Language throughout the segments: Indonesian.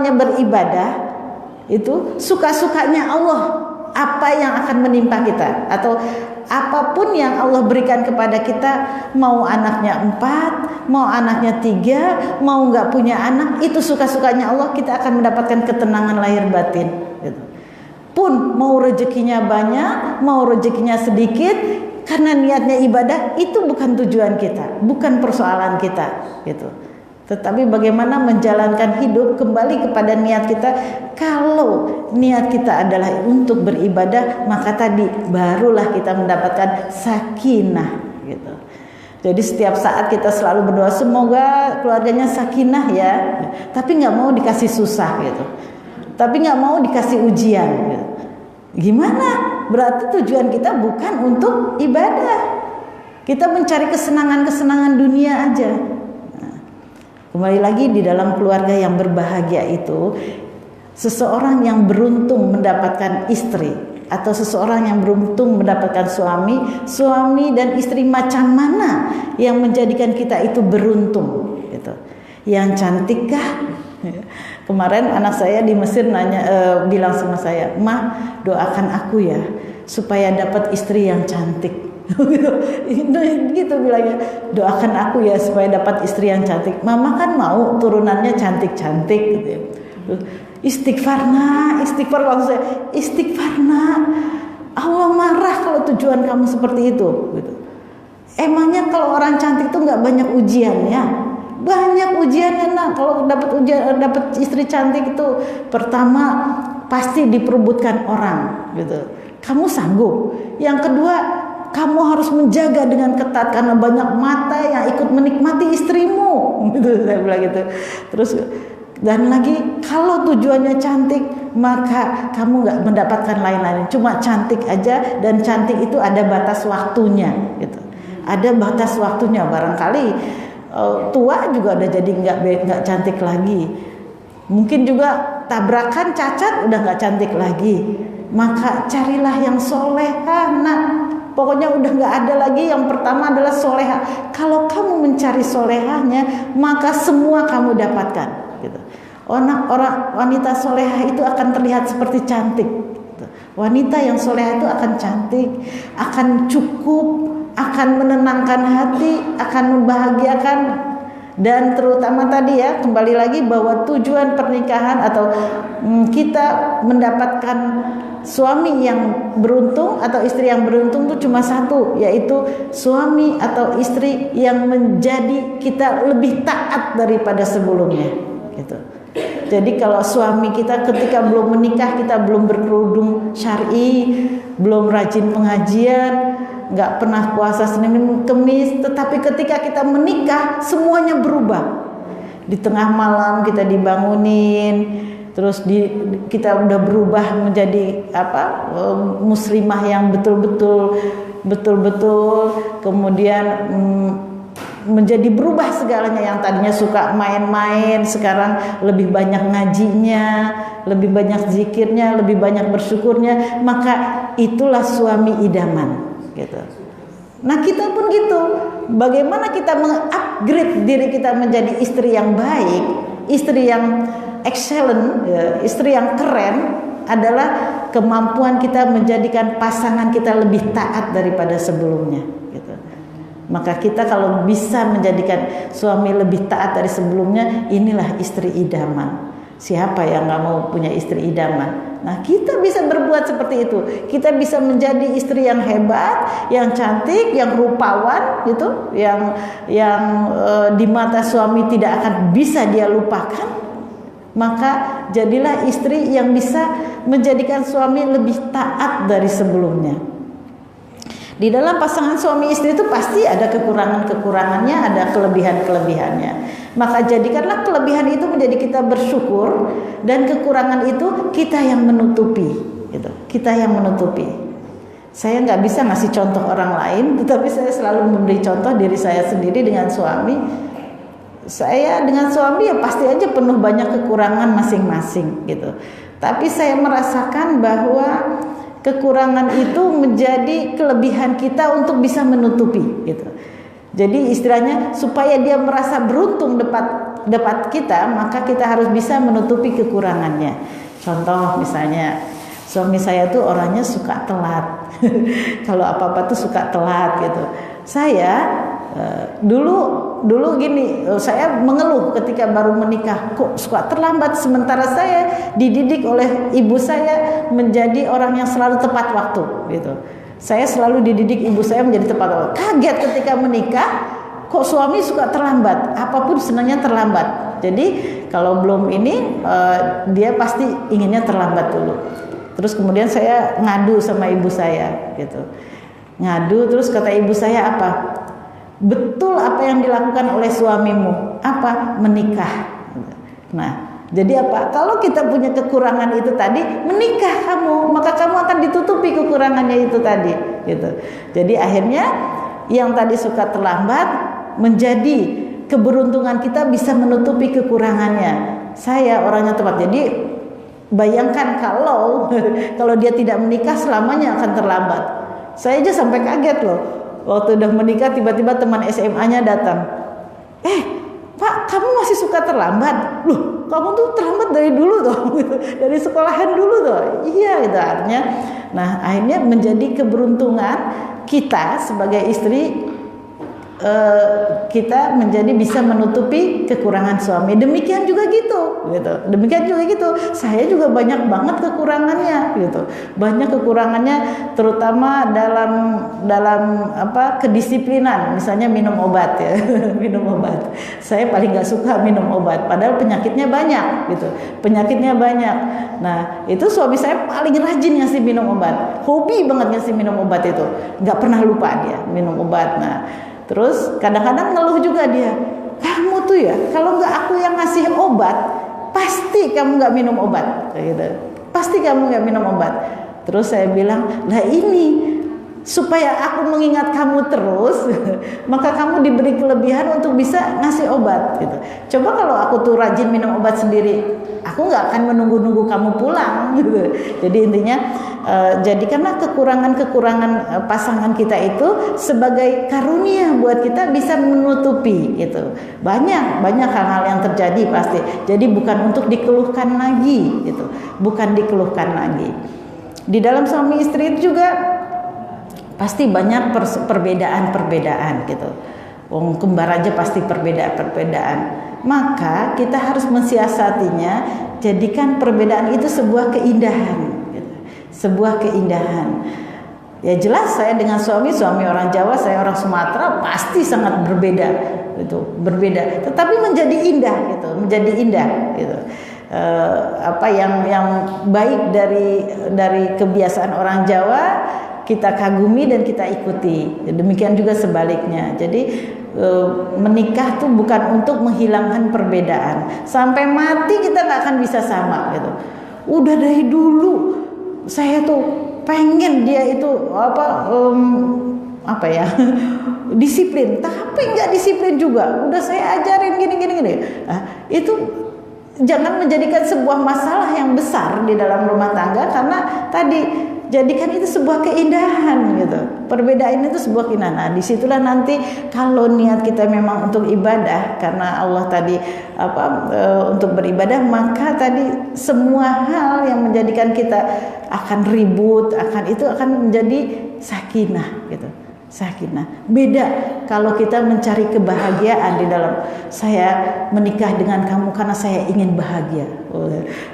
beribadah itu suka-sukanya Allah, apa yang akan menimpa kita, atau apapun yang Allah berikan kepada kita, mau anaknya 4, mau anaknya 3, mau nggak punya anak, itu suka-sukanya Allah, kita akan mendapatkan ketenangan lahir batin gitu. Pun mau rezekinya banyak, mau rezekinya sedikit, karena niatnya ibadah, itu bukan tujuan kita, bukan persoalan kita gitu. Tetapi bagaimana menjalankan hidup kembali kepada niat kita. Kalau niat kita adalah untuk beribadah, maka tadi barulah kita mendapatkan sakinah gitu. Jadi setiap saat kita selalu berdoa, semoga keluarganya sakinah ya. Tapi nggak mau dikasih susah gitu. Tapi nggak mau dikasih ujian gitu. Gimana? Berarti tujuan kita bukan untuk ibadah. Kita mencari kesenangan-kesenangan dunia aja. Kembali lagi, di dalam keluarga yang berbahagia itu, seseorang yang beruntung mendapatkan istri, atau seseorang yang beruntung mendapatkan suami dan istri macam mana yang menjadikan kita itu beruntung gitu. Yang cantik kah? Kemarin anak saya di Mesir bilang sama saya, "Ma, doakan aku ya supaya dapat istri yang cantik." gitu bilangnya, doakan aku ya supaya dapat istri yang cantik. Mama kan mau turunannya cantik-cantik gitu ya. Istighfar maksud saya, istighfarna. Allah marah kalau tujuan kamu seperti itu gitu. Emangnya kalau orang cantik tuh nggak banyak ujiannya? Banyak ujiannya nak. Kalau dapat istri cantik itu, pertama pasti diperebutkan orang gitu. Kamu sanggup. Yang kedua, kamu harus menjaga dengan ketat karena banyak mata yang ikut menikmati istrimu gitu, saya bilang gitu. Terus dan lagi, kalau tujuannya cantik, maka kamu nggak mendapatkan lain-lain, cuma cantik aja. Dan cantik itu ada batas waktunya gitu. Ada batas waktunya. Barangkali tua juga udah jadi nggak cantik lagi. Mungkin juga tabrakan, cacat, udah nggak cantik lagi. Maka carilah yang solehah nak. Pokoknya udah nggak ada lagi. Yang pertama adalah soleha. Kalau kamu mencari solehahnya, maka semua kamu dapatkan gitu. Orang wanita soleha itu akan terlihat seperti cantik gitu. Wanita yang soleha itu akan cantik, akan cukup, akan menenangkan hati, akan membahagiakan. Dan terutama tadi ya, kembali lagi bahwa tujuan pernikahan atau kita mendapatkan suami yang beruntung atau istri yang beruntung itu cuma satu, yaitu suami atau istri yang menjadi kita lebih taat daripada sebelumnya gitu. Jadi kalau suami kita ketika belum menikah, kita belum berkerudung syar'i, belum rajin pengajian, nggak pernah puasa Senin Kemis, tetapi ketika kita menikah semuanya berubah. Di tengah malam kita dibangunin, terus kita udah berubah menjadi muslimah yang betul-betul kemudian menjadi berubah segalanya. Yang tadinya suka main-main, sekarang lebih banyak ngajinya, lebih banyak zikirnya, lebih banyak bersyukurnya. Maka itulah suami idaman gitu. Nah kita pun gitu. Bagaimana kita mengupgrade diri kita menjadi istri yang baik, istri yang excellent, istri yang keren, adalah kemampuan kita menjadikan pasangan kita lebih taat daripada sebelumnya gitu. Maka kita kalau bisa menjadikan suami lebih taat dari sebelumnya, inilah istri idaman. Siapa yang gak mau punya istri idaman? Nah kita bisa berbuat seperti itu. Kita bisa menjadi istri yang hebat, yang cantik, yang rupawan gitu, yang di mata suami tidak akan bisa dia lupakan. Maka jadilah istri yang bisa menjadikan suami lebih taat dari sebelumnya. Di dalam pasangan suami istri itu pasti ada kekurangan-kekurangannya, ada kelebihan-kelebihannya. Maka jadikanlah kelebihan itu menjadi kita bersyukur, dan kekurangan itu kita yang menutupi gitu. Kita yang menutupi. Saya nggak bisa ngasih contoh orang lain, tetapi saya selalu memberi contoh diri saya sendiri dengan suami. Saya dengan suami ya pasti aja penuh banyak kekurangan masing-masing gitu. Tapi saya merasakan bahwa kekurangan itu menjadi kelebihan kita untuk bisa menutupi gitu. Jadi istilahnya supaya dia merasa beruntung dapat kita, maka kita harus bisa menutupi kekurangannya. Contoh misalnya, suami saya tuh orangnya suka telat. Kalau apa-apa tuh suka telat gitu. Saya dulu gini, saya mengeluh ketika baru menikah, kok suka terlambat, sementara saya dididik oleh ibu saya menjadi orang yang selalu tepat waktu gitu. Saya selalu dididik ibu saya menjadi tepat waktu. Kaget ketika menikah, kok suami suka terlambat, apapun senangnya terlambat. Jadi kalau belum ini dia pasti inginnya terlambat dulu. Terus kemudian saya ngadu sama ibu saya gitu. Ngadu, terus kata ibu saya apa? Betul apa yang dilakukan oleh suamimu? Apa? Menikah. Nah, jadi apa? Kalau kita punya kekurangan itu tadi, menikah kamu, maka kamu akan ditutupi kekurangannya itu tadi gitu. Jadi akhirnya yang tadi suka terlambat menjadi keberuntungan kita bisa menutupi kekurangannya. Saya orangnya tepat. Jadi bayangkan kalau dia tidak menikah selamanya akan terlambat. Saya aja sampai kaget loh. Waktu udah menikah tiba-tiba teman SMA-nya datang. Pak, kamu masih suka terlambat? Loh, kamu tuh terlambat dari dulu toh. Dari sekolahan dulu toh. Iya gitu artinya. Nah, akhirnya menjadi keberuntungan kita sebagai istri, kita menjadi bisa menutupi kekurangan suami. Demikian juga gitu. Demikian juga gitu. Saya juga banyak banget kekurangannya gitu. Banyak kekurangannya terutama dalam kedisiplinan. Misalnya minum obat ya. Minum obat. Saya paling gak suka minum obat padahal penyakitnya banyak gitu. Penyakitnya banyak. Nah, itu suami saya paling rajin ngasih minum obat. Hobi banget ngasih minum obat itu. Gak pernah lupa dia minum obat. Nah, terus kadang-kadang ngeluh juga dia, kamu tuh ya kalau nggak aku yang ngasih obat, pasti kamu nggak minum obat, kayak gitu. Pasti kamu nggak minum obat. Terus saya bilang, nah ini supaya aku mengingat kamu terus, maka kamu diberi kelebihan untuk bisa ngasih obat gitu. Coba kalau aku tuh rajin minum obat sendiri, aku nggak akan menunggu-nunggu kamu pulang gitu. Jadi intinya jadikanlah kekurangan-kekurangan pasangan kita itu sebagai karunia buat kita bisa menutupi itu. Banyak hal-hal yang terjadi pasti. Jadi bukan untuk dikeluhkan lagi gitu. Bukan dikeluhkan lagi. Di dalam suami istri itu juga pasti banyak perbedaan-perbedaan gitu. Wong kembar aja pasti perbedaan-perbedaan. Maka kita harus mensiasatinya, jadikan perbedaan itu sebuah keindahan gitu. Sebuah keindahan. Ya jelas saya dengan suami orang Jawa, saya orang Sumatera, pasti sangat berbeda gitu, berbeda. Tetapi menjadi indah gitu, menjadi indah gitu. Apa yang baik dari kebiasaan orang Jawa kita kagumi dan kita ikuti. Demikian juga sebaliknya. Jadi menikah tuh bukan untuk menghilangkan perbedaan. Sampai mati kita nggak akan bisa sama gitu. Udah dari dulu saya tuh pengen dia itu disiplin, tapi nggak disiplin juga. Udah saya ajarin gini. Nah, itu jangan menjadikan sebuah masalah yang besar di dalam rumah tangga, karena tadi jadikan itu sebuah keindahan gitu. Perbedaan itu sebuah keindahan. Nah, disitulah nanti kalau niat kita memang untuk ibadah karena Allah tadi untuk beribadah, maka tadi semua hal yang menjadikan kita akan ribut, itu akan menjadi sakinah gitu. Sakinah. Beda kalau kita mencari kebahagiaan di dalam, saya menikah dengan kamu karena saya ingin bahagia.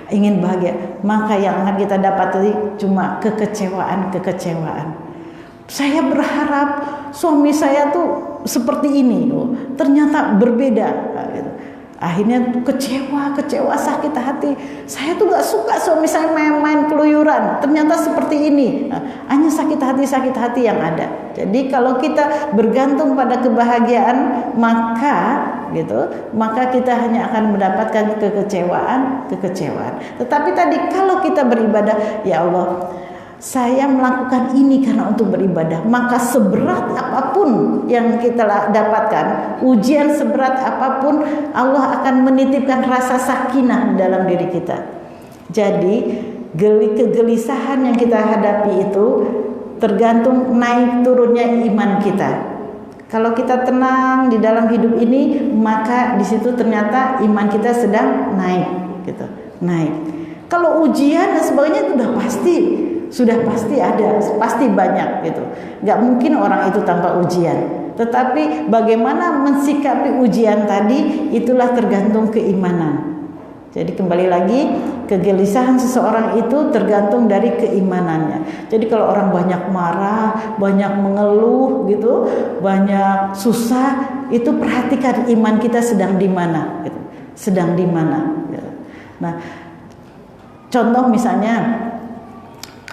Ingin bahagia. Maka yang akan kita dapati cuma kekecewaan. Saya berharap suami saya tuh seperti ini, ternyata berbeda gitu. Akhirnya kecewa, sakit hati. Saya tuh gak suka suami saya main-main keluyuran, ternyata seperti ini. Hanya sakit hati yang ada. Jadi kalau kita bergantung pada kebahagiaan, maka kita hanya akan mendapatkan kekecewaan. Tetapi tadi kalau kita beribadah, ya Allah, saya melakukan ini karena untuk beribadah, maka seberat apapun yang kita dapatkan, ujian seberat apapun, Allah akan menitipkan rasa sakinah dalam diri kita. Jadi kegelisahan yang kita hadapi itu tergantung naik turunnya iman kita. Kalau kita tenang di dalam hidup ini, maka di situ ternyata iman kita sedang naik, gitu, naik. Kalau ujian dan sebagainya itu sudah pasti ada, pasti banyak, gitu. Gak mungkin orang itu tanpa ujian. Tetapi bagaimana mensikapi ujian tadi, itulah tergantung keimanan. Jadi kembali lagi, kegelisahan seseorang itu tergantung dari keimanannya. Jadi kalau orang banyak marah, banyak mengeluh gitu, banyak susah, itu perhatikan iman kita sedang di mana gitu. Sedang di mana gitu. Nah, contoh misalnya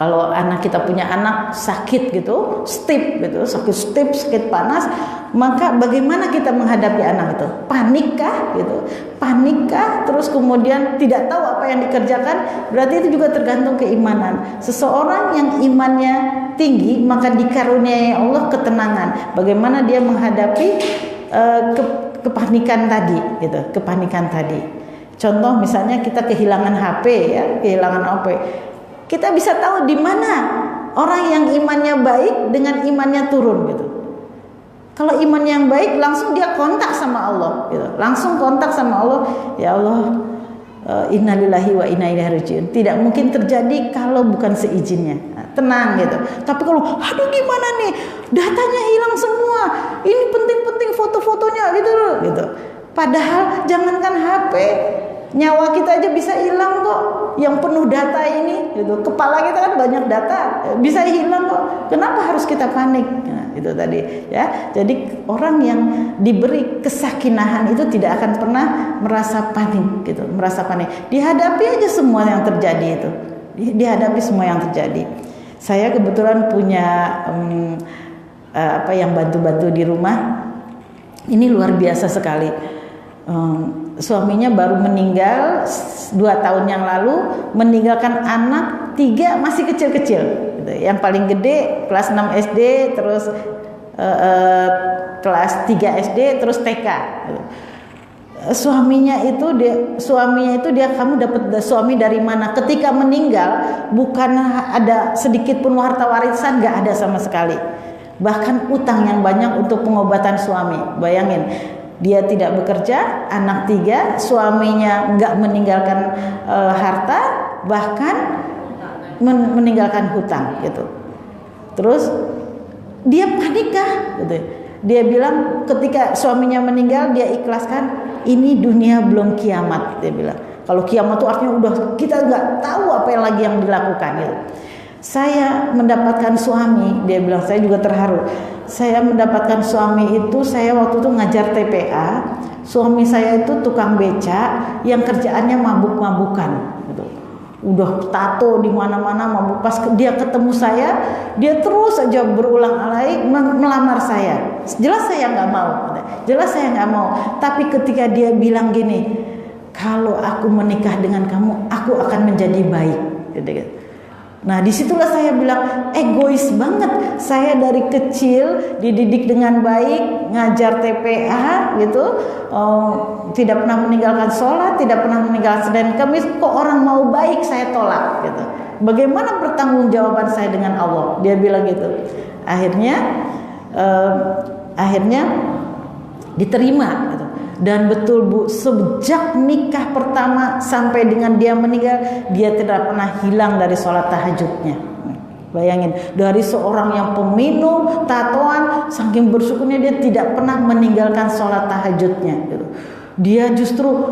kalau anak kita punya anak sakit gitu, stip gitu, sakit panas, maka bagaimana kita menghadapi anak itu? Panikkah gitu? Panikkah terus kemudian tidak tahu apa yang dikerjakan? Berarti itu juga tergantung keimanan. Seseorang yang imannya tinggi maka dikaruniai Allah ketenangan. Bagaimana dia menghadapi kepanikan tadi gitu, kepanikan tadi. Contoh misalnya kita kehilangan HP ya, kehilangan HP. Kita bisa tahu di mana orang yang imannya baik dengan imannya turun gitu. Kalau iman yang baik langsung dia kontak sama Allah gitu. Langsung kontak sama Allah, ya Allah, innalillahi wa inna ilaihi rajiun. Tidak mungkin terjadi kalau bukan seizinnya. Nah, tenang gitu. Tapi kalau aduh gimana nih? Datanya hilang semua. Ini penting-penting foto-fotonya gitu. Padahal jangankan HP, nyawa kita aja bisa hilang kok. Yang penuh data ini gitu. Kepala kita kan banyak data, bisa hilang kok. Kenapa harus kita panik? Nah, itu tadi ya. Jadi orang yang diberi kesakinahan itu tidak akan pernah merasa panik gitu, merasa panik. Dihadapi aja semua yang terjadi itu. Dihadapi semua yang terjadi. Saya kebetulan punya yang bantu-bantu di rumah. Ini luar biasa sekali. Suaminya baru meninggal 2 tahun yang lalu, meninggalkan anak 3 masih kecil-kecil gitu. Yang paling gede kelas 6 SD, terus kelas 3 SD, terus TK gitu. Suaminya itu dia kamu dapat suami dari mana? Ketika meninggal bukan ada sedikit pun harta warisan, nggak ada sama sekali. Bahkan utang yang banyak untuk pengobatan suami. Bayangin, dia tidak bekerja, anak 3, suaminya nggak meninggalkan harta, bahkan meninggalkan hutang gitu. Terus dia panikah gitu. Dia bilang ketika suaminya meninggal dia ikhlaskan, ini dunia belum kiamat, dia bilang. Kalau kiamat itu artinya udah kita nggak tahu apa yang lagi yang dilakukan gitu. Saya mendapatkan suami, dia bilang, saya juga terharu. Saya mendapatkan suami itu, saya waktu itu ngajar TPA. Suami saya itu tukang beca yang kerjaannya mabuk-mabukan gitu. Udah tato di mana-mana mabuk. Pas dia ketemu saya, dia terus aja berulang alai melamar saya. Jelas saya nggak mau. Jelas saya nggak mau. Tapi ketika dia bilang gini, kalau aku menikah dengan kamu, aku akan menjadi baik. Gitu. Nah disitulah saya bilang egois banget. Saya dari kecil dididik dengan baik, ngajar TPA gitu, tidak pernah meninggalkan sholat, tidak pernah meninggalkan Senin Kamis. Kok orang mau baik saya tolak gitu. Bagaimana pertanggungjawaban saya dengan Allah? Dia bilang gitu. Akhirnya diterima gitu. Dan betul Bu, sejak nikah pertama sampai dengan dia meninggal, dia tidak pernah hilang dari sholat tahajudnya. Bayangin, dari seorang yang peminum, tatoan, saking bersyukurnya dia tidak pernah meninggalkan sholat tahajudnya gitu. Dia justru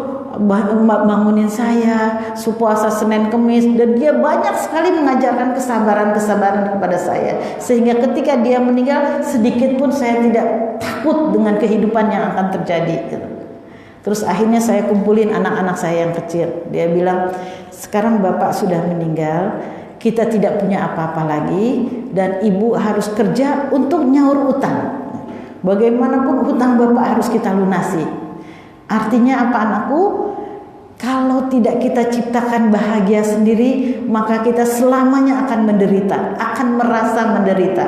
bangunin saya, puasa Senin Kemis, dan dia banyak sekali mengajarkan kesabaran kepada saya. Sehingga ketika dia meninggal, sedikit pun saya tidak takut dengan kehidupan yang akan terjadi gitu. Terus akhirnya saya kumpulin anak-anak saya yang kecil. Dia bilang, sekarang bapak sudah meninggal, kita tidak punya apa-apa lagi, dan ibu harus kerja untuk nyaur utang. Bagaimanapun hutang bapak harus kita lunasi. Artinya apa anakku? Kalau tidak kita ciptakan bahagia sendiri, maka kita selamanya akan menderita, akan merasa menderita.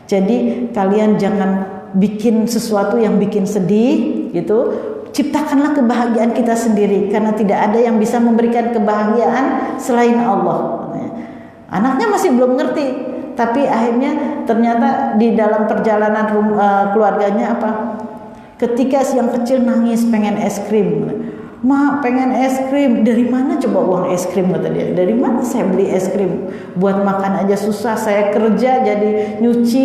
Jadi kalian jangan bikin sesuatu yang bikin sedih gitu. Ciptakanlah kebahagiaan kita sendiri, karena tidak ada yang bisa memberikan kebahagiaan selain Allah. Anaknya masih belum ngerti, tapi akhirnya ternyata di dalam perjalanan keluarganya apa? Ketika yang kecil nangis pengen es krim, "Ma, pengen es krim." "Dari mana coba uang es krim?" kata dia. "Dari mana saya beli es krim? Buat makan aja susah. Saya kerja jadi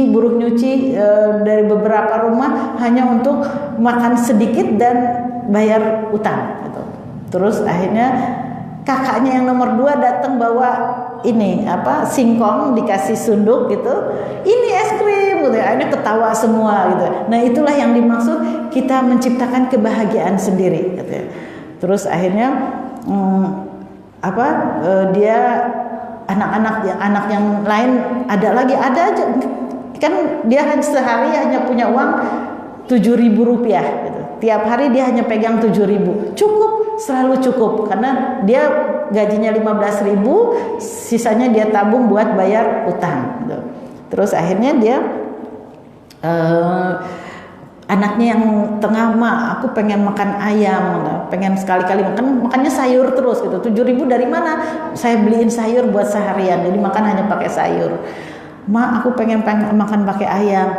buruh nyuci dari beberapa rumah hanya untuk makan sedikit dan bayar utang." Gitu. Terus akhirnya kakaknya yang nomor 2 datang bawa ini singkong dikasih sunduk gitu, "Ini es krim," gitu. Akhirnya ketawa semua gitu. Nah, itulah yang dimaksud kita menciptakan kebahagiaan sendiri gitu ya. Terus akhirnya dia anak yang lain ada aja kan, dia sehari hanya punya uang 7.000 rupiah gitu. Tiap hari dia hanya pegang 7.000, cukup, selalu cukup, karena dia gajinya 15.000, sisanya dia tabung buat bayar utang gitu. Terus akhirnya dia anaknya yang tengah, "Ma, aku pengen makan ayam, pengen sekali-kali makannya sayur terus gitu." 7.000 dari mana? Saya beliin sayur buat seharian, jadi makan hanya pakai sayur. "Ma, aku pengen makan pakai ayam."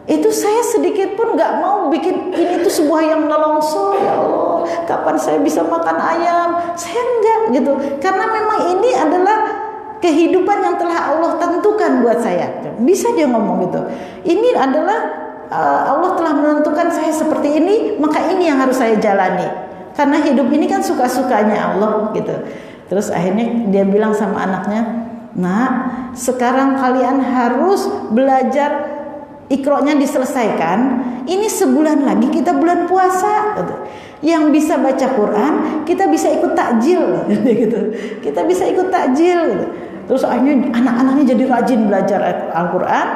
Itu saya sedikit pun nggak mau bikin ini tuh sebuah yang nelongso. Ya Allah, kapan saya bisa makan ayam? Saya enggak gitu, karena memang ini adalah kehidupan yang telah Allah tentukan buat saya. Bisa dia ngomong gitu. Ini adalah Allah telah menentukan saya seperti ini, maka ini yang harus saya jalani. Karena hidup ini kan suka-sukanya Allah gitu. Terus akhirnya dia bilang sama anaknya, "Nak, sekarang kalian harus belajar, Iqra-nya diselesaikan. Ini sebulan lagi kita bulan puasa. Yang bisa baca Quran, kita bisa ikut takjil." Gitu. Kita bisa ikut takjil. Gitu. Terus akhirnya anak-anaknya jadi rajin belajar Al-Quran.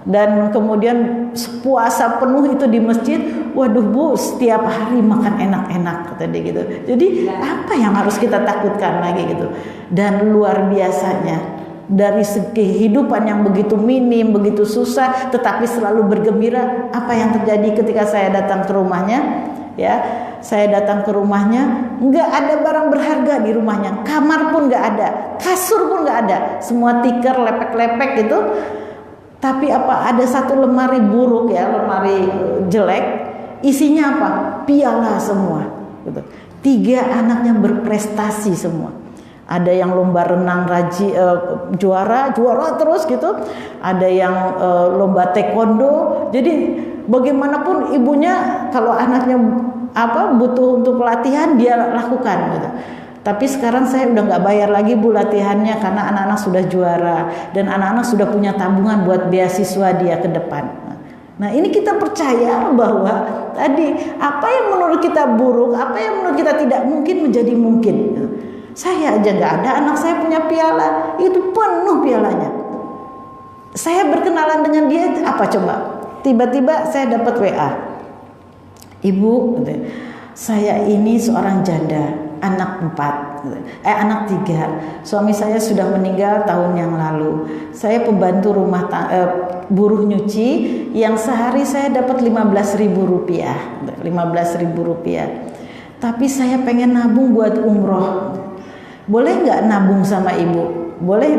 Dan kemudian puasa penuh itu di masjid. "Waduh Bu, setiap hari makan enak-enak," kata dia gitu. Jadi apa yang harus kita takutkan lagi gitu. Dan luar biasanya, dari kehidupan yang begitu minim, begitu susah, tetapi selalu bergembira. Apa yang terjadi ketika saya datang ke rumahnya? Ya, saya datang ke rumahnya, nggak ada barang berharga di rumahnya, kamar pun nggak ada, kasur pun nggak ada, semua tikar, lepek-lepek gitu. Tapi ada satu lemari buruk ya, lemari jelek, isinya apa? Piala semua. Gitu. 3 anaknya berprestasi semua. Ada yang lomba renang juara terus gitu. Ada yang lomba taekwondo. Jadi bagaimanapun ibunya kalau anaknya butuh untuk latihan, dia lakukan gitu. Tapi sekarang saya udah nggak bayar lagi Bu latihannya, karena anak-anak sudah juara dan anak-anak sudah punya tabungan buat beasiswa dia ke depan. Nah, ini kita percaya bahwa tadi apa yang menurut kita buruk, apa yang menurut kita tidak mungkin menjadi mungkin. Saya aja nggak ada, anak saya punya piala, itu penuh pialanya. Saya berkenalan dengan dia, apa coba? Tiba-tiba saya dapat WA. "Ibu, saya ini seorang janda, anak 3. Suami saya sudah meninggal tahun yang lalu. Saya pembantu buruh nyuci yang sehari saya dapat 15.000 rupiah. 15.000 rupiah. Tapi saya pengen nabung buat umroh. Boleh nggak nabung sama ibu? Boleh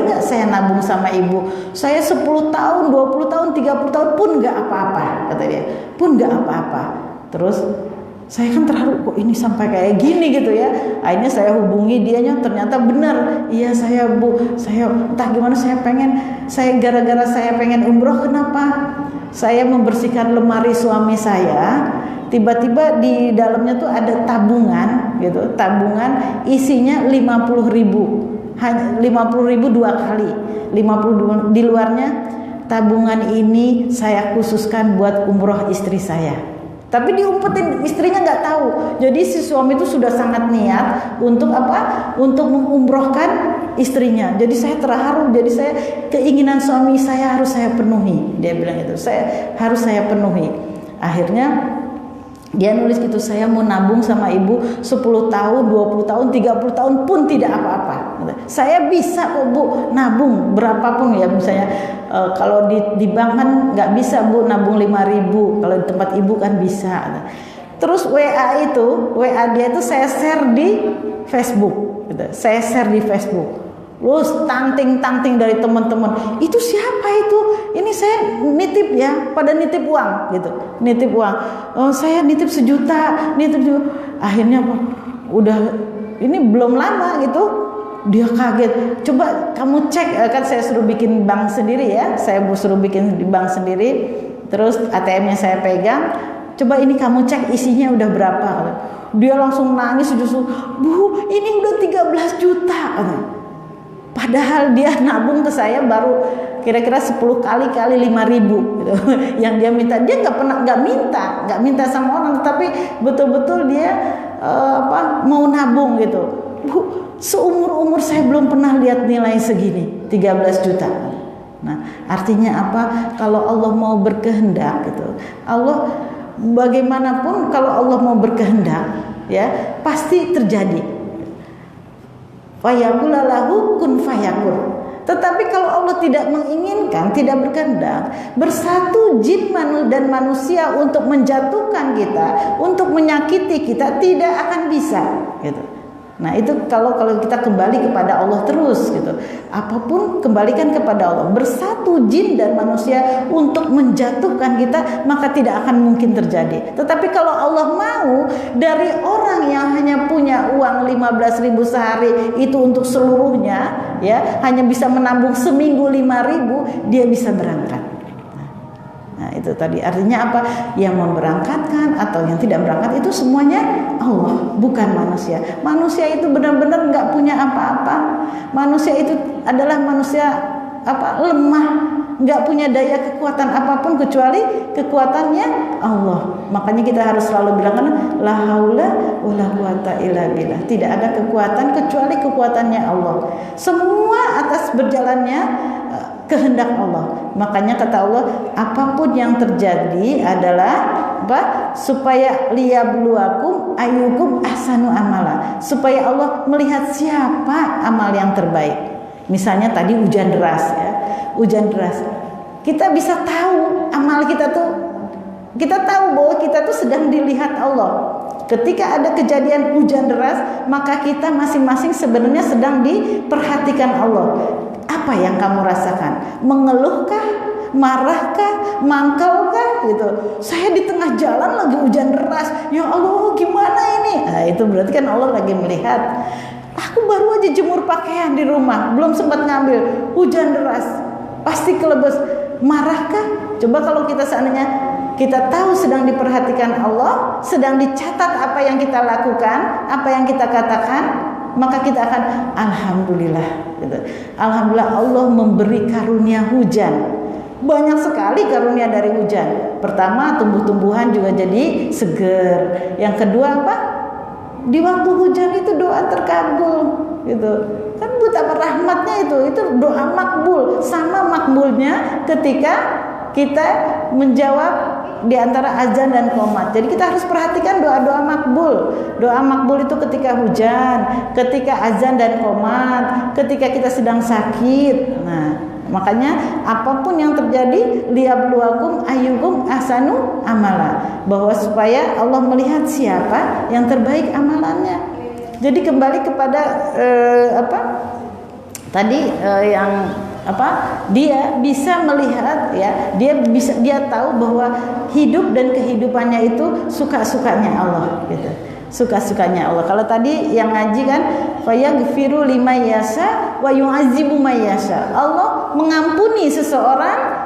nggak saya nabung sama ibu? Saya 10 tahun, 20 tahun, 30 tahun pun nggak apa-apa," kata dia. Pun nggak apa-apa. Terus saya kan terharu, kok ini sampai kayak gini gitu ya. Akhirnya saya hubungi dianya, ternyata benar. "Iya saya Bu, saya entah gimana gara-gara saya pengen umroh. Kenapa? Saya membersihkan lemari suami saya. Tiba-tiba di dalamnya tuh ada tabungan gitu, tabungan isinya 50.000, 50.000 2 kali, 50 di luarnya tabungan ini saya khususkan buat umroh istri saya." Tapi diumpetin, istrinya nggak tahu. Jadi si suami itu sudah sangat niat untuk Untuk mengumrohkan istrinya. Jadi saya terharu. Jadi keinginan suami saya harus saya penuhi. Dia bilang itu, harus saya penuhi. Akhirnya dia nulis gitu, "Saya mau nabung sama ibu 10 tahun, 20 tahun, 30 tahun pun tidak apa-apa. Saya bisa kok Bu nabung berapapun ya, misalnya kalau di bank kan nggak bisa Bu nabung 5.000, kalau di tempat ibu kan bisa." Terus WA dia itu saya share di Facebook gitu. Saya share di Facebook. Terus tangting dari teman-teman, itu siapa itu? Ini saya nitip ya, pada nitip uang gitu, nitip uang. Oh, saya nitip 1 juta, nitip juga. Akhirnya udah ini belum lama gitu, dia kaget. Coba kamu cek, kan saya suruh bikin bank sendiri ya, saya suruh bikin di bank sendiri. Terus ATM-nya saya pegang. Coba ini kamu cek isinya udah berapa? Dia langsung nangis, Bu, ini udah 13 juta. Padahal dia nabung ke saya baru kira-kira 10 kali 5.000 gitu. Yang dia minta, dia nggak minta sama orang, tapi betul-betul dia mau nabung gitu. Bu, seumur-umur saya belum pernah lihat nilai segini, 13 juta. Nah, artinya apa? Kalau Allah mau berkehendak gitu. Allah bagaimanapun kalau Allah mau berkehendak ya, pasti terjadi. Fayaqulalahu kun fayakun. Tetapi kalau Allah tidak menginginkan, tidak berkehendak, bersatu jin dan manusia untuk menjatuhkan kita, untuk menyakiti kita, tidak akan bisa gitu. Nah, itu kalau kita kembali kepada Allah terus gitu. Apapun kembalikan kepada Allah. Bersatu jin dan manusia untuk menjatuhkan kita, maka tidak akan mungkin terjadi. Tetapi kalau Allah mau, dari orang yang hanya punya uang 15.000 sehari itu untuk seluruhnya ya, hanya bisa menabung seminggu 5.000, dia bisa berangkat. Nah, itu tadi artinya apa? Yang memberangkatkan atau yang tidak berangkat itu semuanya Allah, bukan manusia. Manusia itu benar-benar nggak punya apa-apa. Manusia itu adalah manusia lemah, nggak punya daya kekuatan apapun kecuali kekuatannya Allah. Makanya kita harus selalu bilang kan, la haula wala quwata illa billah. Tidak ada kekuatan kecuali kekuatannya Allah. Semua atas berjalannya kehendak Allah. Makanya kata Allah, apapun yang terjadi adalah supaya liyabluwakum ayyukum ahsanu amala, supaya Allah melihat siapa amal yang terbaik. Misalnya tadi hujan deras ya, hujan deras. Kita bisa tahu amal kita tuh, kita tahu bahwa kita tuh sedang dilihat Allah. Ketika ada kejadian hujan deras, maka kita masing-masing sebenarnya sedang diperhatikan Allah. Apa yang kamu rasakan? Mengeluhkah? Marahkah? Mangkalkah? Gitu. Saya di tengah jalan lagi hujan deras. Ya Allah, gimana ini? Nah, itu berarti kan Allah lagi melihat. Aku baru aja jemur pakaian di rumah, belum sempat ngambil. Hujan deras, pasti kelebes. Marahkah? Coba kalau kita seandainya kita tahu sedang diperhatikan Allah, sedang dicatat apa yang kita lakukan, apa yang kita katakan, maka kita akan alhamdulillah gitu. Alhamdulillah Allah memberi karunia hujan. Banyak sekali karunia dari hujan. Pertama, tumbuh-tumbuhan juga jadi seger. Yang kedua apa? Di waktu hujan itu doa terkabul gitu. Kan betapa rahmatnya itu doa makbul. Sama makbulnya ketika kita menjawab di antara azan dan qomat. Jadi kita harus perhatikan doa-doa makbul. Doa makbul itu ketika hujan, ketika azan dan qomat, ketika kita sedang sakit. Nah, makanya apapun yang terjadi, liyabluwakum ayyukum ahsanu amala, bahwa supaya Allah melihat siapa yang terbaik amalannya. Jadi kembali kepada dia bisa melihat ya, dia tahu bahwa hidup dan kehidupannya itu suka-sukanya Allah gitu. Suka-sukanya Allah. Kalau tadi yang ngaji kan fayaghfiru liman yasha wa yu'adzibu man yasha. Allah mengampuni seseorang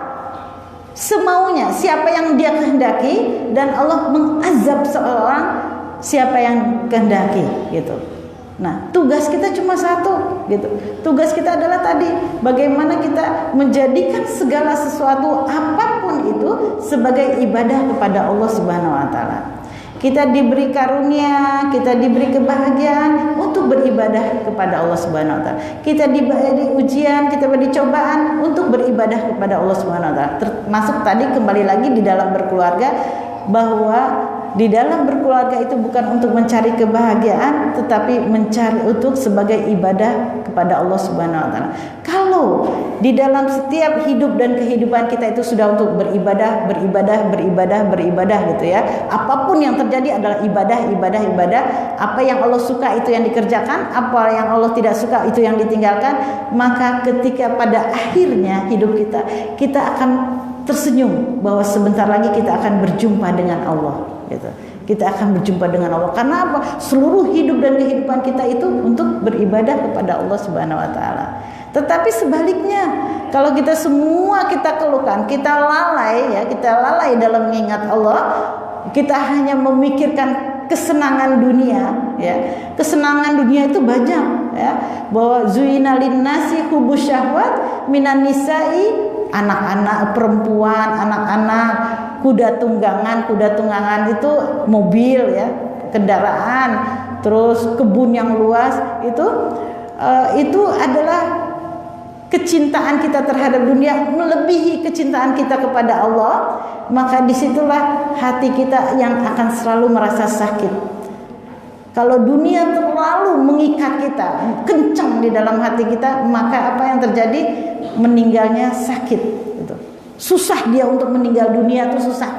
semaunya, siapa yang dia kehendaki, dan Allah mengazab seseorang siapa yang kehendaki gitu. Nah, tugas kita cuma satu gitu. Tugas kita adalah tadi, bagaimana kita menjadikan segala sesuatu apapun itu sebagai ibadah kepada Allah Subhanahu wa taala. Kita diberi karunia, kita diberi kebahagiaan untuk beribadah kepada Allah Subhanahu wa taala. Kita diberi ujian, kita diberi cobaan untuk beribadah kepada Allah Subhanahu wa taala. Termasuk tadi kembali lagi di dalam berkeluarga, bahwa di dalam berkeluarga itu bukan untuk mencari kebahagiaan, tetapi mencari untuk sebagai ibadah kepada Allah Subhanahu wa taala. Kalau di dalam setiap hidup dan kehidupan kita itu sudah untuk beribadah gitu ya. Apapun yang terjadi adalah ibadah. Apa yang Allah suka itu yang dikerjakan, apa yang Allah tidak suka itu yang ditinggalkan. Maka ketika pada akhirnya hidup kita akan tersenyum bahwa sebentar lagi kita akan berjumpa dengan Allah gitu. Kita akan berjumpa dengan Allah. Karena apa? Seluruh hidup dan kehidupan kita itu untuk beribadah kepada Allah Subhanahu wa taala. Tetapi sebaliknya, kalau kita semua kita keluhkan, kita lalai dalam mengingat Allah, kita hanya memikirkan kesenangan dunia ya. Kesenangan dunia itu banyak ya. Bahwa zuina linnasi hubus syahwat minan nisa'i, anak-anak perempuan, anak-anak, kuda tunggangan itu mobil ya, kendaraan, terus kebun yang luas itu adalah kecintaan kita terhadap dunia melebihi kecintaan kita kepada Allah. Maka disitulah hati kita yang akan selalu merasa sakit. Kalau dunia terlalu mengikat kita, kencang di dalam hati kita, maka apa yang terjadi? Meninggalnya sakit gitu. Susah dia untuk meninggal dunia itu susah.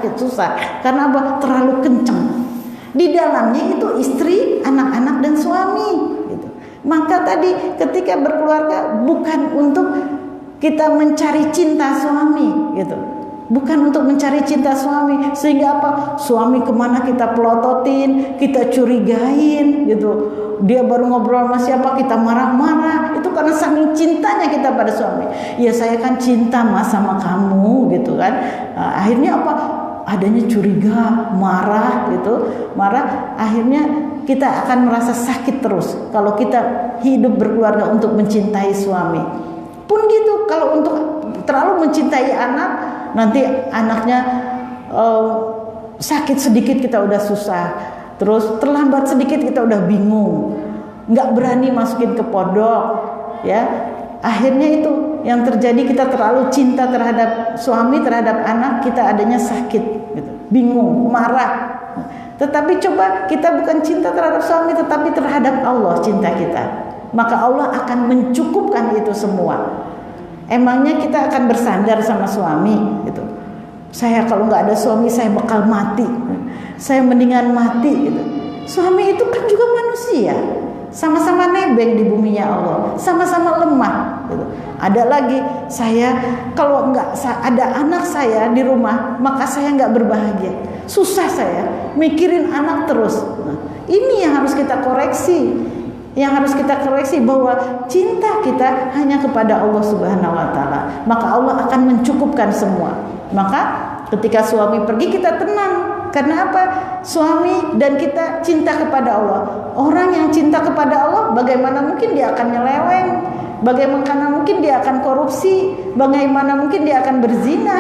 Karena apa? Terlalu kencang. Di dalamnya itu istri, anak-anak dan suami gitu. Maka tadi ketika berkeluarga bukan untuk kita mencari cinta suami gitu. Bukan untuk mencari cinta suami, sehingga apa? Suami kemana kita pelototin, kita curigain gitu. Dia baru ngobrol sama siapa kita marah-marah. Itu karena saking cintanya kita pada suami. Ya saya kan cinta mas sama kamu gitu kan. Akhirnya apa? Adanya curiga, marah gitu. Akhirnya kita akan merasa sakit terus kalau kita hidup berkeluarga untuk mencintai suami. Pun gitu, kalau untuk terlalu mencintai anak, nanti anaknya sakit sedikit kita udah susah, terus terlambat sedikit kita udah bingung, nggak berani masukin ke pondok ya. Akhirnya itu yang terjadi, kita terlalu cinta terhadap suami, terhadap anak, kita adanya sakit gitu, bingung, marah. Tetapi coba kita bukan cinta terhadap suami, tetapi terhadap Allah cinta kita, maka Allah akan mencukupkan itu semua. Emangnya kita akan bersandar sama suami gitu. Saya kalau nggak ada suami saya bakal mati. Saya mendingan mati gitu. Suami itu kan juga manusia. Sama-sama nebeng di buminya Allah. Sama-sama lemah gitu. Ada lagi, saya kalau nggak ada anak saya di rumah, maka saya nggak berbahagia. Susah saya mikirin anak terus. Nah, ini yang harus kita koreksi. Yang harus kita koreksi bahwa cinta kita hanya kepada Allah Subhanahu wa taala. Maka Allah akan mencukupkan semua. Maka ketika suami pergi kita tenang. Karena apa? Suami dan kita cinta kepada Allah. Orang yang cinta kepada Allah, bagaimana mungkin dia akan nyeleweng? Bagaimana mungkin dia akan korupsi? Bagaimana mungkin dia akan berzina?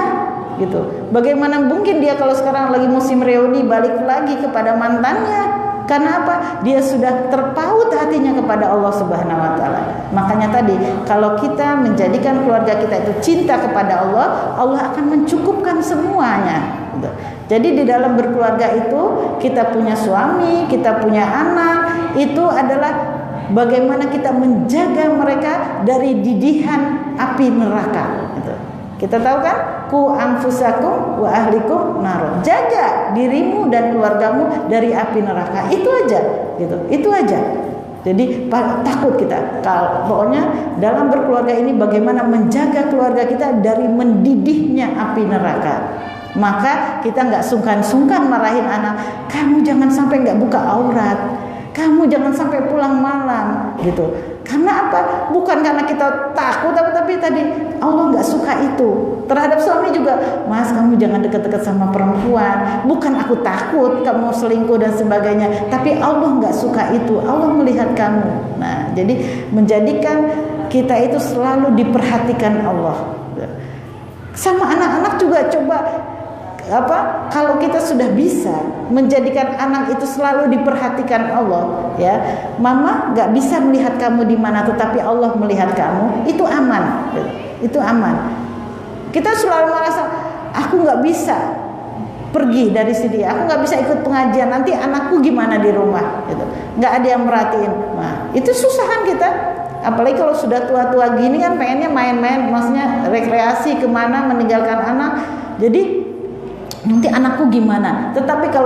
Gitu. Bagaimana mungkin dia kalau sekarang lagi musim reuni balik lagi kepada mantannya? Karena apa? Dia sudah terpaut hatinya kepada Allah Subhanahu wa taala. Makanya tadi, kalau kita menjadikan keluarga kita itu cinta kepada Allah, Allah akan mencukupkan semuanya. Jadi di dalam berkeluarga itu kita punya suami, kita punya anak, itu adalah bagaimana kita menjaga mereka dari didihan api neraka. Kita tahu kan, ku anfusakum wa ahlikum nar. Jaga dirimu dan keluargamu dari api neraka. Itu aja, gitu. Itu aja. Jadi takut kita. Pokoknya dalam berkeluarga ini bagaimana menjaga keluarga kita dari mendidihnya api neraka. Maka kita nggak sungkan-sungkan marahin anak. Kamu jangan sampai nggak buka aurat. Kamu jangan sampai pulang malam, gitu. Karena apa? Bukan karena kita takut, tapi tadi Allah nggak suka itu. Terhadap suami juga, Mas, kamu jangan dekat-dekat sama perempuan. Bukan aku takut kamu selingkuh dan sebagainya, tapi Allah nggak suka itu. Allah melihat kamu. Nah, jadi menjadikan kita itu selalu diperhatikan Allah. Sama anak-anak juga coba. Kalau kita sudah bisa menjadikan anak itu selalu diperhatikan Allah, ya, mama nggak bisa melihat kamu di mana, tetapi Allah melihat kamu, itu aman, itu aman. Kita selalu merasa aku nggak bisa pergi dari sini, aku nggak bisa ikut pengajian, nanti anakku gimana di rumah gitu. Nggak ada yang merhatiin. Nah, itu susahan kita. Apalagi kalau sudah tua-tua gini kan pengennya main-main, maksudnya rekreasi kemana, meninggalkan anak. Jadi nanti anakku gimana. Tetapi kalau